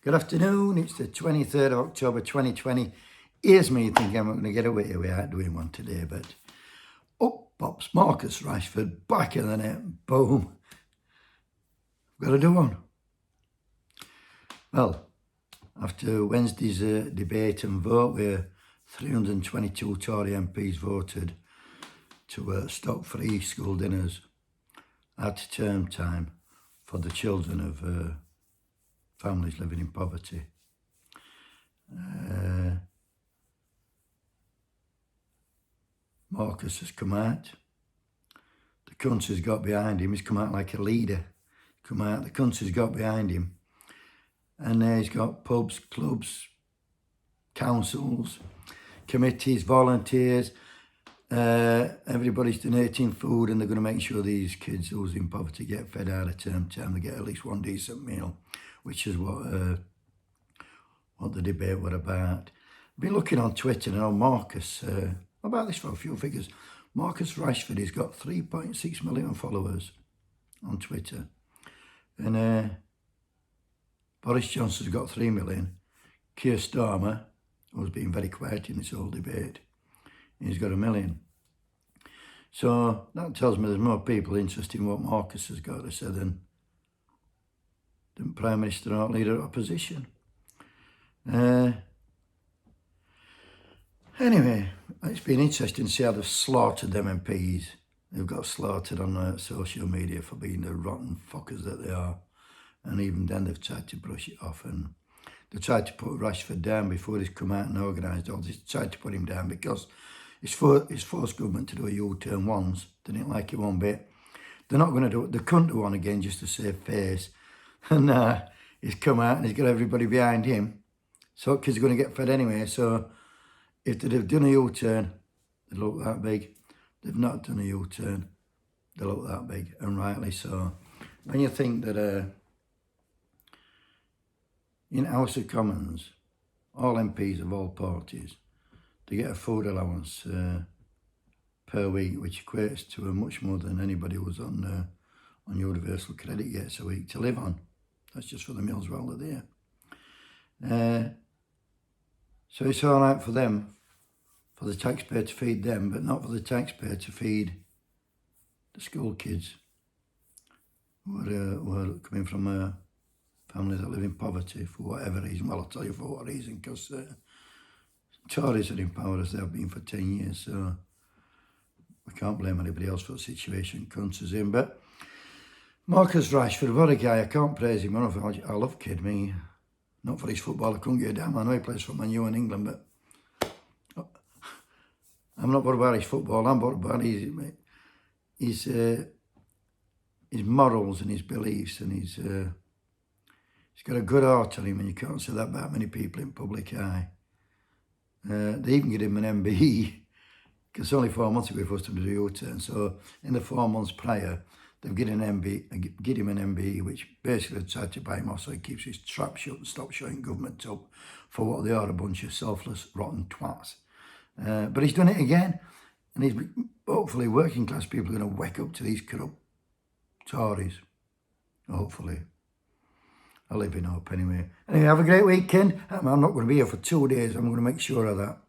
Good afternoon, it's the 23rd of October 2020. Here's me thinking I'm not going to get away without doing one today, but up pops Marcus Rashford, back in the net, boom. Got to do one. Well, after Wednesday's debate and vote where 322 Tory MPs voted to stop free school dinners at term time for the children of families living in poverty. Marcus has come out. The country's got behind him. He's come out like a leader. The country's got behind him. And he's got pubs, clubs, councils, committees, volunteers. Everybody's donating food, and they're going to make sure these kids who's in poverty get fed out of term time. They get at least one decent meal, which is what the debate were about. I've been looking on Twitter, and on Marcus, about this for a few figures. Marcus Rashford, he's got 3.6 million followers on Twitter. And Boris Johnson's got 3 million. Keir Starmer, who's been very quiet in this whole debate, he's got 1 million. So that tells me there's more people interested in what Marcus has got to say than Prime Minister or Leader of Opposition. Anyway, it's been interesting to see how they've slaughtered them MPs. They've got slaughtered on social media for being the rotten fuckers that they are. And even then they've tried to brush it off, and they tried to put Rashford down before he's come out and organised all this. They tried to put him down because it's forced government to do a U-turn once. They didn't like it one bit. They're not going to do it. They couldn't do one again just to save face. And he's come out and he's got everybody behind him. So kids are going to get fed anyway. So if they'd have done a U-turn, they'd look that big. They've not done a U-turn, they look that big, and rightly so. When you think that in House of Commons, all MPs of all parties, they get a food allowance per week, which equates to much more than anybody who's on universal credit gets a week to live on. That's just for the meals while they're there. So it's all right for them, for the taxpayer to feed them, but not for the taxpayer to feed the school kids who are coming from families that live in poverty for whatever reason. Well, I'll tell you for what reason, because Tories are in power as they have been for 10 years, so we can't blame anybody else for the situation country's in. But Marcus Rashford, what a guy. I can't praise him enough. I love kid me. Not for his football, I couldn't get a damn. I know he plays for Man U in England, but I'm not worried about his football. I'm worried about his morals and his beliefs, and he's got a good heart on him, and you can't say that about many people in public eye. They even give him an MBE, because only 4 months ago he was supposed to do a U-turn. So in the 4 months prior, they've given him an MBE, which basically tried to buy him off so he keeps his trap shut and stops showing government up for what they are, a bunch of selfless, rotten twats. But he's done it again, and hopefully working class people are going to wake up to these corrupt Tories. Hopefully. I live in hope anyway. Anyway, have a great weekend. I'm not going to be here for 2 days. I'm going to make sure of that.